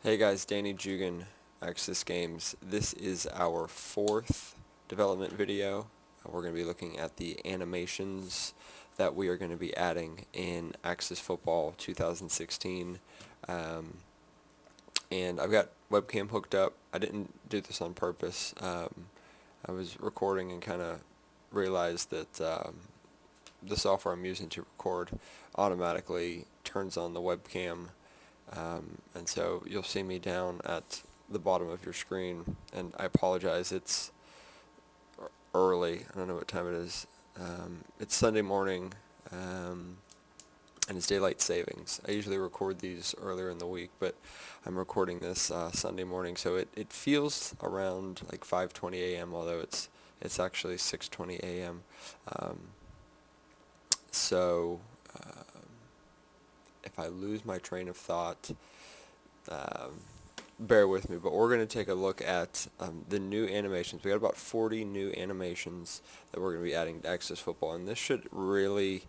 Hey guys, Danny Jugan, Axis Games. This is our fourth development video. We're going to be looking at the animations that we are going to be adding in Axis Football 2016. And I've got webcam hooked up. I didn't do this on purpose. I was recording and kind of realized that the software I'm using to record automatically turns on the webcam, and so you'll see me down at the bottom of your screen, and I apologize, it's early. I don't know what time it is. It's Sunday morning, and it's daylight savings. I usually record these earlier in the week, but I'm recording this Sunday morning, so it feels around like 5:20 a.m., although it's actually 6:20 a.m. Um, so if I lose my train of thought, um, bear with me, but we're going to take a look at the new animations. We got about 40 new animations that we're going to be adding to Axis Football, and this should really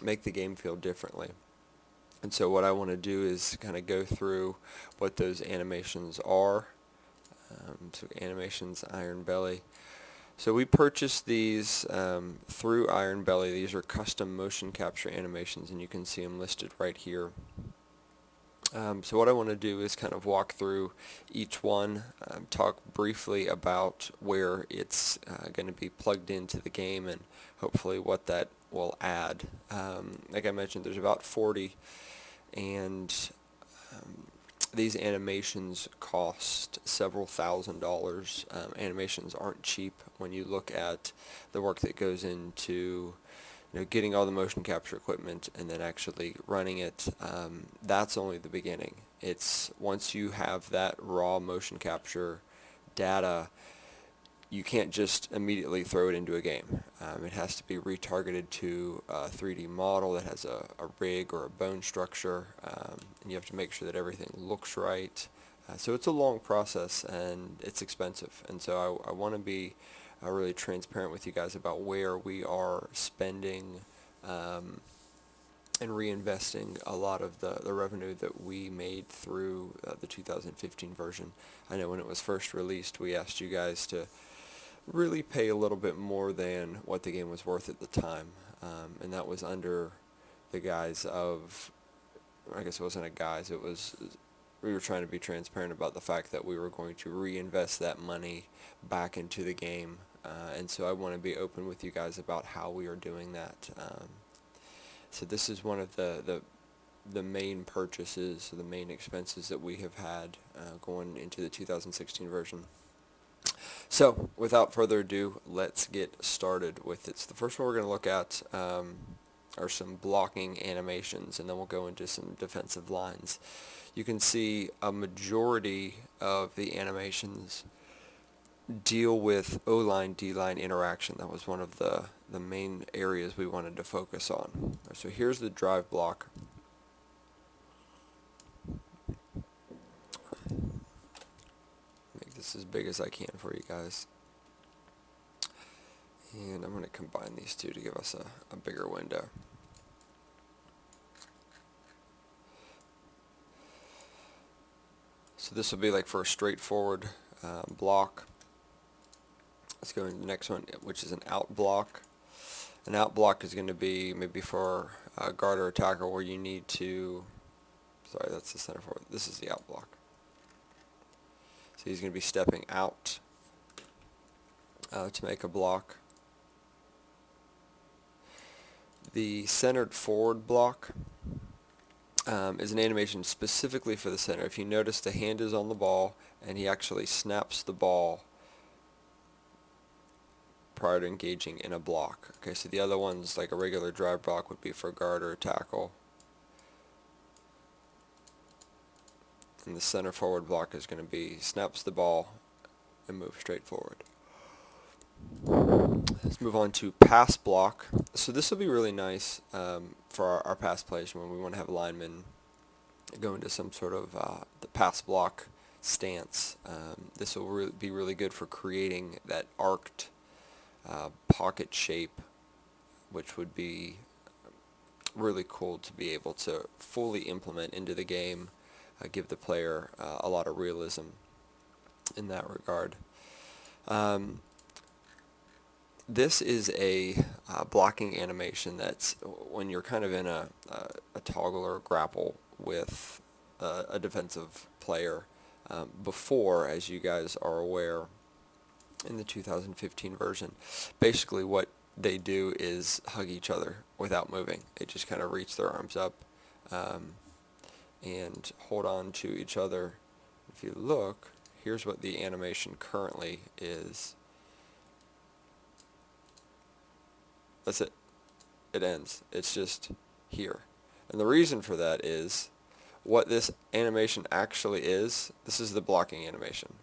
make the game feel differently. And so what I want to do is kind of go through what those animations are. So animations, Iron Belly. So we purchased these through Iron Belly. These are custom motion capture animations, and you can see them listed right here. So what I want to do is kind of walk through each one, talk briefly about where it's going to be plugged into the game, and hopefully what that will add. Like I mentioned, there's about 40, and these animations cost several $1,000s. Animations aren't cheap when you look at the work that goes into getting all the motion capture equipment and then actually running it. That's only the beginning. It's once you have that raw motion capture data, you can't just immediately throw it into a game. It has to be retargeted to a 3D model that has a rig or a bone structure, and you have to make sure that everything looks right. So it's a long process and it's expensive, and so I want to be really transparent with you guys about where we are spending and reinvesting a lot of the revenue that we made through the 2015 version. I know when it was first released, we asked you guys to really pay a little bit more than what the game was worth at the time, and that was under the guise of, I guess it wasn't a guise, it was, we were trying to be transparent about the fact that we were going to reinvest that money back into the game, and so I want to be open with you guys about how we are doing that. So this is one of the main purchases, the main expenses that we have had going into the 2016 version. So, without further ado, let's get started with it. So the first one we're going to look at are some blocking animations, and then we'll go into some defensive lines. You can see a majority of the animations deal with O-line, D-line interaction. That was one of the main areas we wanted to focus on. So here's the drive block. Make this as big as I can for you guys. And I'm going to combine these two to give us a bigger window. So this will be like for a straightforward block. Let's go into the next one, which is an out block. An out block is going to be maybe for a guard or a tackle where you need to, sorry, that's the center forward. This is the out block. So he's going to be stepping out to make a block. The centered forward block is an animation specifically for the center. If you notice, the hand is on the ball and he actually snaps the ball prior to engaging in a block. Okay, so the other ones, like a regular drive block, would be for a guard or a tackle. And the center forward block is going to be snaps the ball and moves straight forward. Let's move on to pass block. So this will be really nice for our pass plays when we want to have linemen go into some sort of the pass block stance. This will be really good for creating that arced pocket shape, which would be really cool to be able to fully implement into the game give the player a lot of realism in that regard. This is a blocking animation that's when you're kind of in a toggle or a grapple with a defensive player. Before, as you guys are aware, in the 2015 version, basically what they do is hug each other without moving. They just kind of reach their arms up and hold on to each other. If you look, here's what the animation currently is. That's it. It ends. It's just here. And the reason for that is what this animation actually is. This is the blocking animation.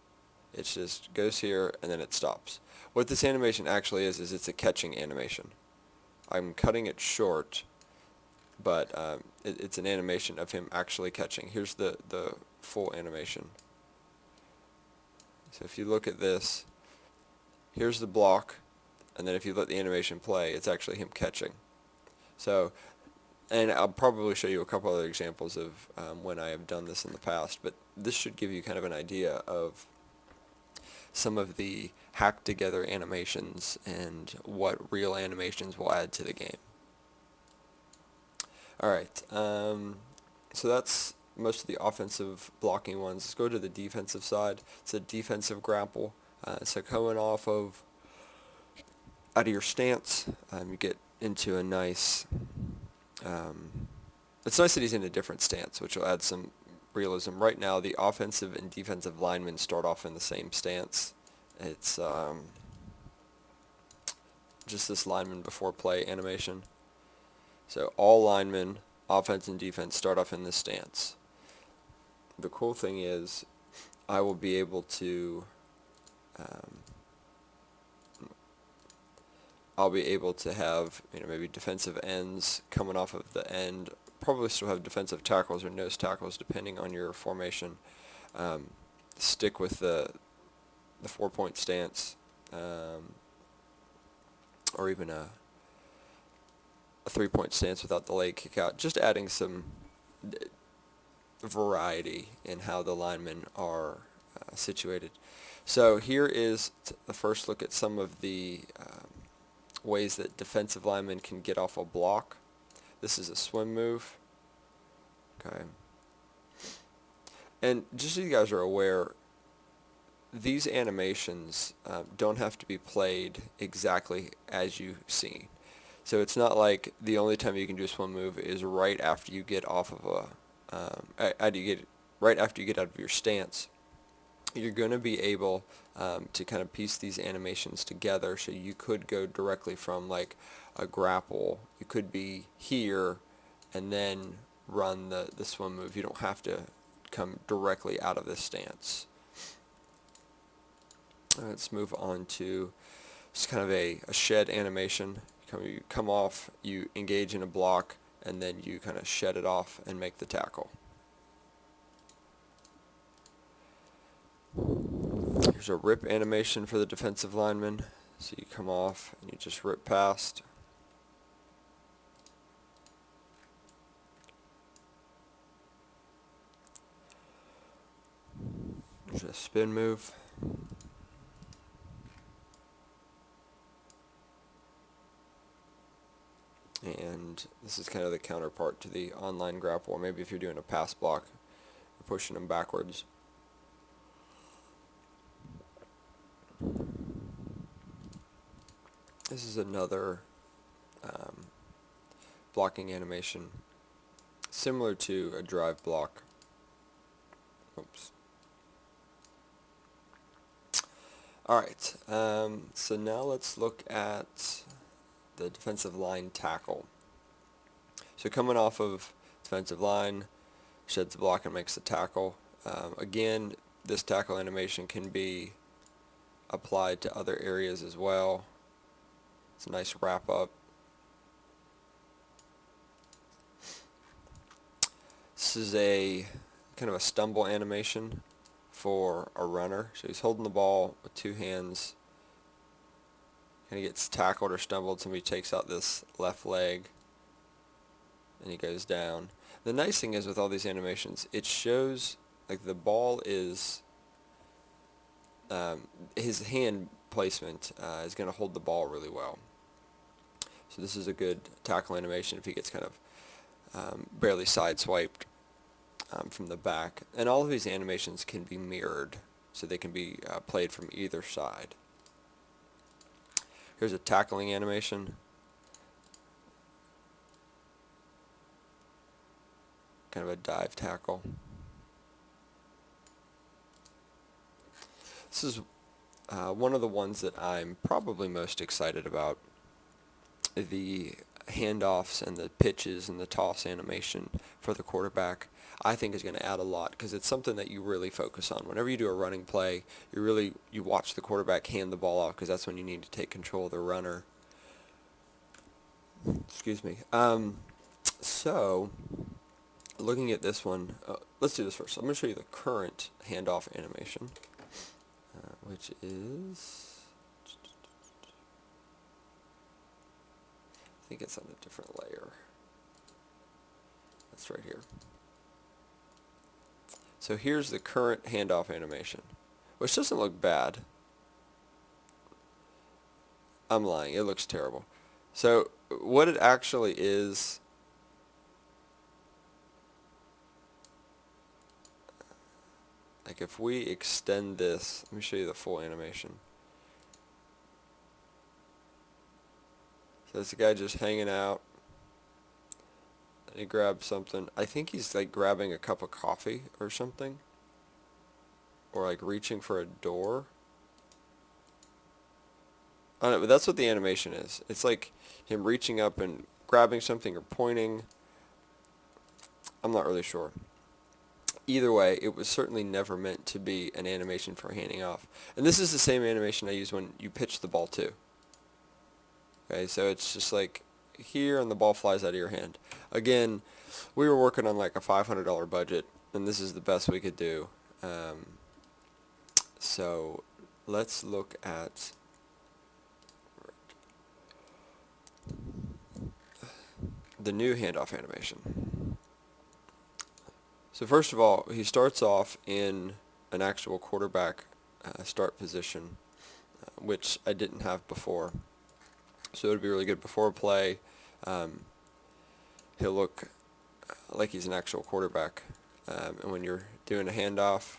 It just goes here and then it stops. What this animation actually is it's a catching animation. I'm cutting it short, but it's an animation of him actually catching. Here's the full animation. So if you look at this, here's the block, and then if you let the animation play, it's actually him catching. So, and I'll probably show you a couple other examples of when I have done this in the past, but this should give you kind of an idea of some of the hacked together animations and what real animations will add to the game. Alright, so that's most of the offensive blocking ones. Let's go to the defensive side. It's a defensive grapple. So coming off of out of your stance, you get into a nice, it's nice that he's in a different stance, which will add some realism. Right now, the offensive and defensive linemen start off in the same stance. It's just this lineman before play animation. So all linemen, offense and defense, start off in this stance. The cool thing is I will be able to have maybe defensive ends coming off of the end. Probably still have defensive tackles or nose tackles depending on your formation. Stick with the 4-point stance, or even a 3-point stance without the leg kick out. Just adding some variety in how the linemen are situated. So here is the first look at some of the ways that defensive linemen can get off a block. This is a swim move. Okay. And just so you guys are aware, these animations don't have to be played exactly as you see. So it's not like the only time you can do a swim move is right after you get off of right after you get out of your stance. You're going to be able to kind of piece these animations together, so you could go directly from like a grapple. You could be here and then run the swim move. You don't have to come directly out of this stance. Let's move on to just kind of a shed animation. You come off, you engage in a block, and then you kind of shed it off and make the tackle. Here's a rip animation for the defensive lineman. So you come off and you just rip past. There's a spin move. And this is kind of the counterpart to the online grapple, or maybe if you're doing a pass block, you're pushing them backwards. This is another blocking animation, similar to a drive block. Oops. Alright, so now let's look at the defensive line tackle. So coming off of defensive line, sheds the block and makes the tackle. Again, this tackle animation can be applied to other areas as well. It's a nice wrap up. This is a kind of a stumble animation for a runner. So he's holding the ball with two hands. And he gets tackled or stumbled. Somebody takes out this left leg and he goes down. The nice thing is with all these animations, it shows like the ball is his hand placement is going to hold the ball really well. So this is a good tackle animation if he gets kind of barely sideswiped from the back. And all of these animations can be mirrored, so they can be played from either side. Here's a tackling animation. Kind of a dive tackle. This is one of the ones that I'm probably most excited about. The handoffs and the pitches and the toss animation for the quarterback, I think, is going to add a lot, because it's something that you really focus on. Whenever you do a running play, you watch the quarterback hand the ball off, because that's when you need to take control of the runner. Excuse me. So, looking at this one, let's do this first. I'm going to show you the current handoff animation, which is... I think it's on a different layer. That's right here. So here's the current handoff animation, which doesn't look bad. I'm lying, it looks terrible. So what it actually is, like if we extend this, let me show you the full animation. So there's a guy just hanging out, and he grabs something. I think he's like grabbing a cup of coffee or something, or like reaching for a door. I don't know, but that's what the animation is. It's like him reaching up and grabbing something or pointing. I'm not really sure. Either way, it was certainly never meant to be an animation for handing off. And this is the same animation I use when you pitch the ball too. Okay, so it's just like here and the ball flies out of your hand. Again, we were working on like a $500 budget, and this is the best we could do. So let's look at the new handoff animation. So first of all, he starts off in an actual quarterback start position, which I didn't have before. So it would be really good before a play. He'll look like he's an actual quarterback. And when you're doing a handoff,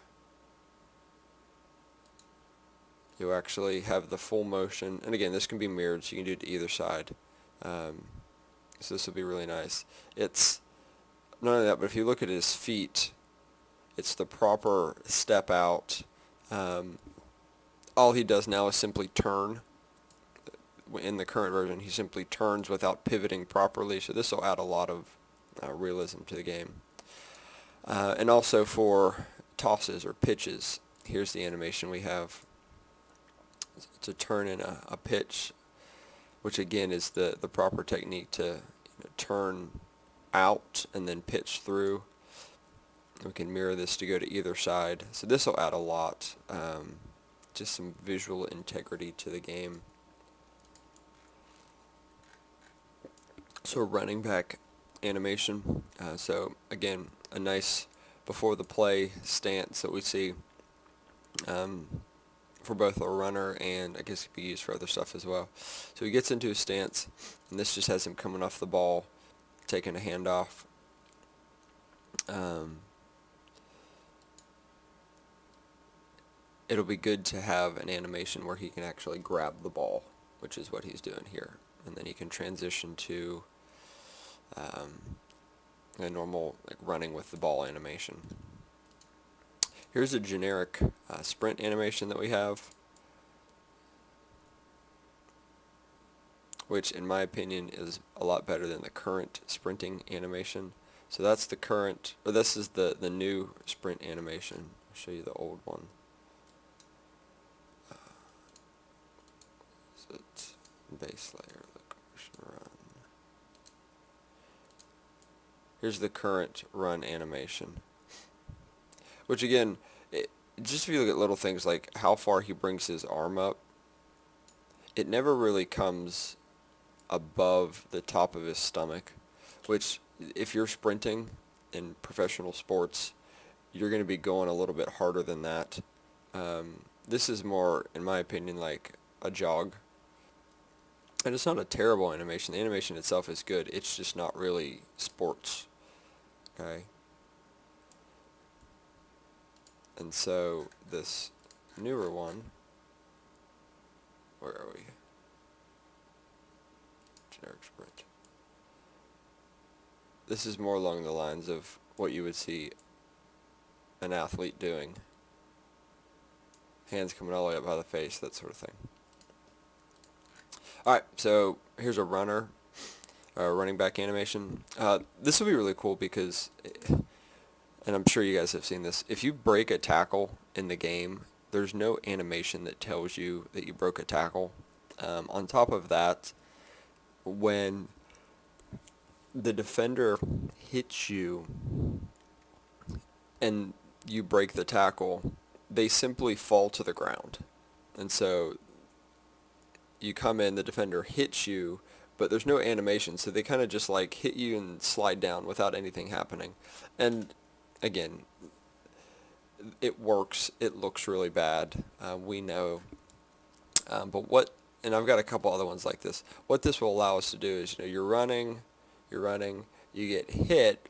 you'll actually have the full motion. And again, this can be mirrored, so you can do it to either side. So this will be really nice. It's not only that, but if you look at his feet, it's the proper step out. All he does now is simply turn. In the current version, he simply turns without pivoting properly, so this will add a lot of realism to the game. And also for tosses or pitches, here's the animation we have to turn in a pitch, which again is the proper technique to turn out and then pitch through. We can mirror this to go to either side, so this will add a lot, just some visual integrity to the game. So running back animation. So again, a nice before the play stance that we see for both a runner, and I guess it could be used for other stuff as well. So he gets into a stance, and this just has him coming off the ball, taking a handoff. It'll be good to have an animation where he can actually grab the ball, which is what he's doing here. And then he can transition to a normal like running with the ball animation. Here's a generic sprint animation that we have, which in my opinion is a lot better than the current sprinting animation. So that's the current, or this is the new sprint animation. I'll show you the old one. So it's base layer, look, run. Here's the current run animation, which again, just if you look at little things like how far he brings his arm up, it never really comes above the top of his stomach, which if you're sprinting, in professional sports, you're going to be going a little bit harder than that. This is more, in my opinion, like a jog. And it's not a terrible animation. The animation itself is good. It's just not really sports. Okay? And so this newer one, where are we? Generic sprint. This is more along the lines of what you would see an athlete doing. Hands coming all the way up by the face, that sort of thing. Alright, so here's a running back animation. This will be really cool because, and I'm sure you guys have seen this, if you break a tackle in the game, there's no animation that tells you that you broke a tackle. On top of that, when the defender hits you and you break the tackle, they simply fall to the ground. And so you come in, the defender hits you, but there's no animation, so they kind of just like hit you and slide down without anything happening. And again, it works. It looks really bad. We know. And I've got a couple other ones like this. What this will allow us to do is, you're running, you get hit,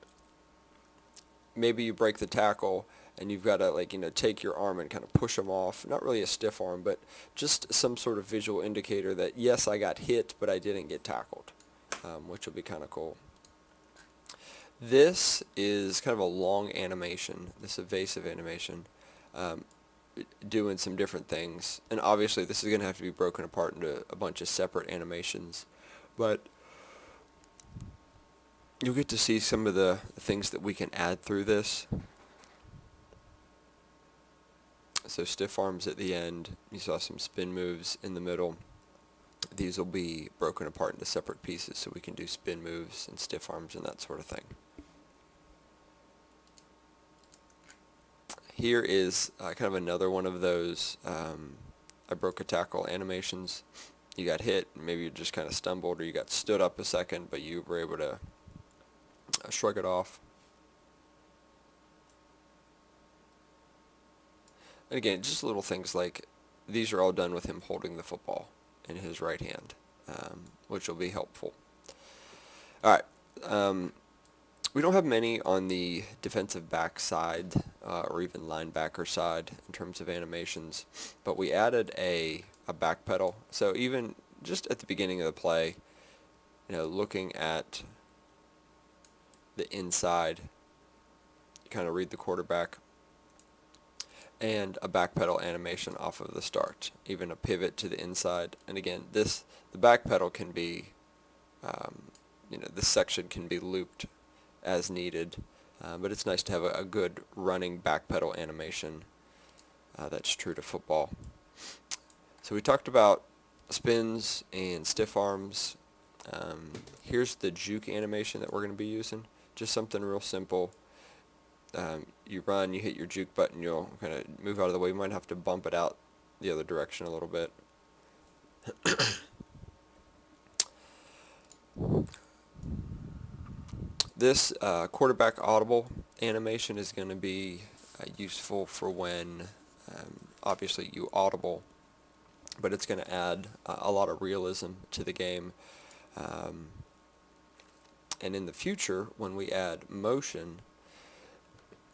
maybe you break the tackle, and you've got to take your arm and kind of push them off. Not really a stiff arm, but just some sort of visual indicator that, yes, I got hit, but I didn't get tackled, which will be kind of cool. This is kind of a long animation, this evasive animation, doing some different things. And obviously this is going to have to be broken apart into a bunch of separate animations. But you'll get to see some of the things that we can add through this. So stiff arms at the end. You saw some spin moves in the middle. These will be broken apart into separate pieces so we can do spin moves and stiff arms and that sort of thing. Here is kind of another one of those I broke a tackle animations. You got hit, maybe you just kind of stumbled, or you got stood up a second, but you were able to shrug it off. And again, just little things like these are all done with him holding the football in his right hand, which will be helpful. All right. We don't have many on the defensive back side or even linebacker side in terms of animations, but we added a back pedal. So even just at the beginning of the play, looking at the inside, you kind of read the quarterback, and a back pedal animation off of the start, even a pivot to the inside. And again, the back pedal can be, this section can be looped as needed, but it's nice to have a good running back pedal animation that's true to football. So we talked about spins and stiff arms. Here's the juke animation that we're going to be using. Just something real simple. You run, you hit your juke button, you'll kind of move out of the way. You might have to bump it out the other direction a little bit. This quarterback audible animation is going to be useful for when obviously you audible, but it's going to add a lot of realism to the game. And in the future, when we add motion,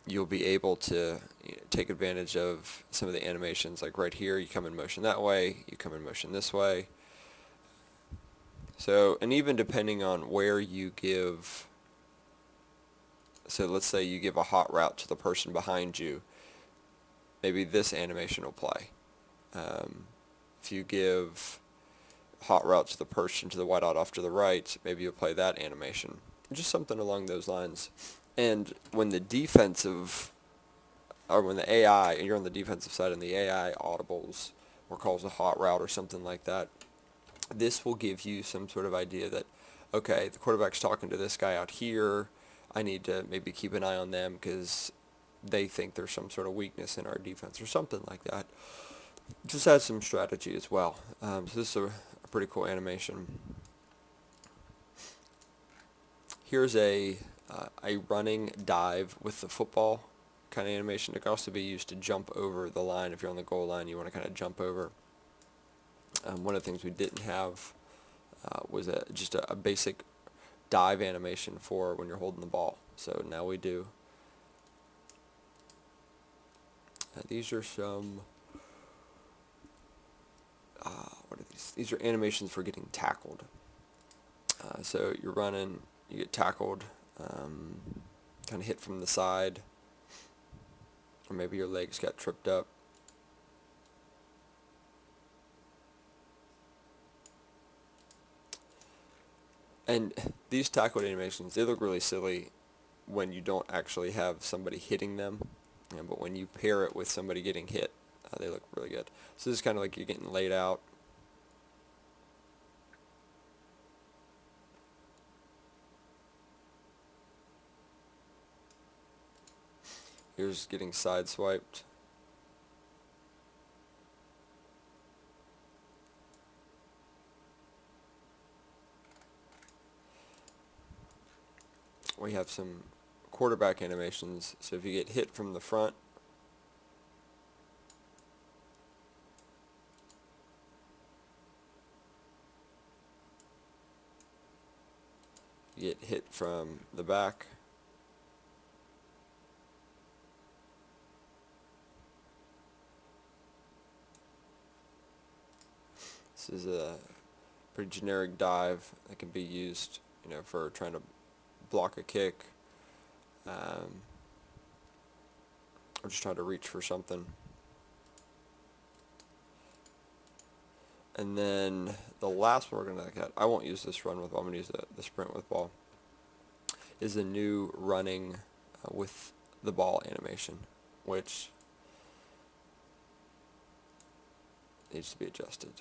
you'll be able to take advantage of some of the animations. Like right here, you come in motion that way, you come in motion this way. So, and even depending on where you give, so let's say you give a hot route to the person behind you, maybe this animation will play. If you give hot route to the person to the wide out off to the right, maybe you'll play that animation. Just something along those lines. And when the AI, and you're on the defensive side and the AI audibles or calls a hot route or something like that, this will give you some sort of idea that, okay, the quarterback's talking to this guy out here, I need to maybe keep an eye on them because they think there's some sort of weakness in our defense or something like that. Just add some strategy as well. So this is a pretty cool animation. Here's a a running dive with the football kind of animation. It can also be used to jump over the line. If you're on the goal line, you want to kind of jump over. One of the things we didn't have was just a basic dive animation for when you're holding the ball. So now we do. These are some, what are these? These are animations for getting tackled. So you're running, you get tackled, kind of hit from the side, or maybe your legs got tripped up. And these tackled animations, they look really silly when you don't actually have somebody hitting them, but when you pair it with somebody getting hit, they look really good. So this is kind of like you're getting laid out. Here's getting sideswiped. We have some quarterback animations. So if you get hit from the front, you get hit from the back. This is a pretty generic dive that can be used, for trying to block a kick, or just trying to reach for something. And then the last one we're going to look at, I won't use this run with ball, I'm going to use the sprint with ball, is the new running with the ball animation, which needs to be adjusted.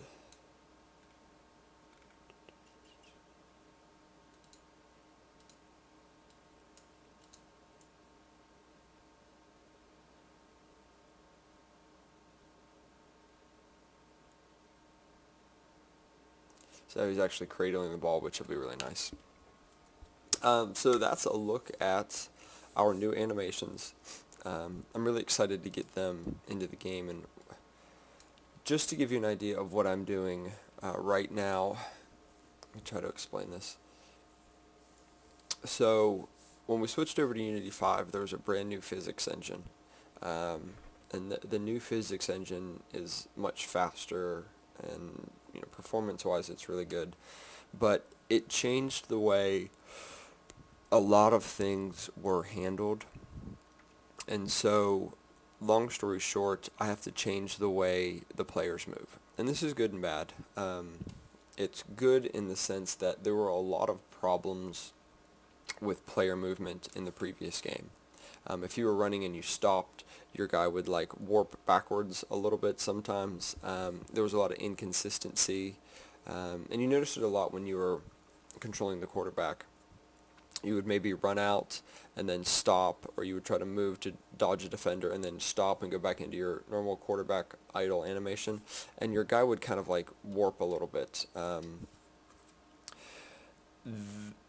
So he's actually cradling the ball, which will be really nice. So that's a look at our new animations. I'm really excited to get them into the game, and just to give you an idea of what I'm doing right now, let me try to explain this. So when we switched over to Unity 5, there was a brand new physics engine, and the new physics engine is much faster, and performance-wise it's really good, but it changed the way a lot of things were handled. And so, long story short, I have to change the way the players move. And this is good and bad. It's good in the sense that there were a lot of problems with player movement in the previous game. If you were running and you stopped, your guy would warp backwards a little bit sometimes. There was a lot of inconsistency, and you noticed it a lot when you were controlling the quarterback. You would maybe run out and then stop, or you would try to move to dodge a defender and then stop and go back into your normal quarterback idle animation, and your guy would kind of warp a little bit.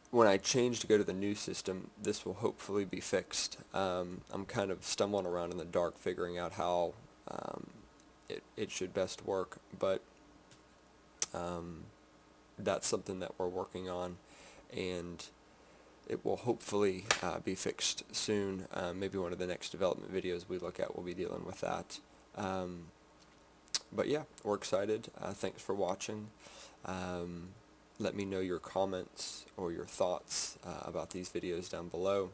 When I change to go to the new system, this will hopefully be fixed. I'm kind of stumbling around in the dark figuring out how it should best work, but that's something that we're working on, and it will hopefully be fixed soon. Maybe one of the next development videos we look at will be dealing with that. But yeah, we're excited. Thanks for watching. Let me know your comments or your thoughts about these videos down below.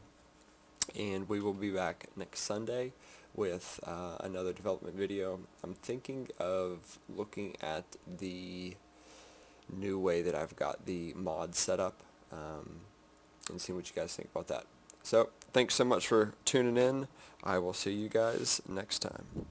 And we will be back next Sunday with another development video. I'm thinking of looking at the new way that I've got the mod set up, and see what you guys think about that. So, thanks so much for tuning in. I will see you guys next time.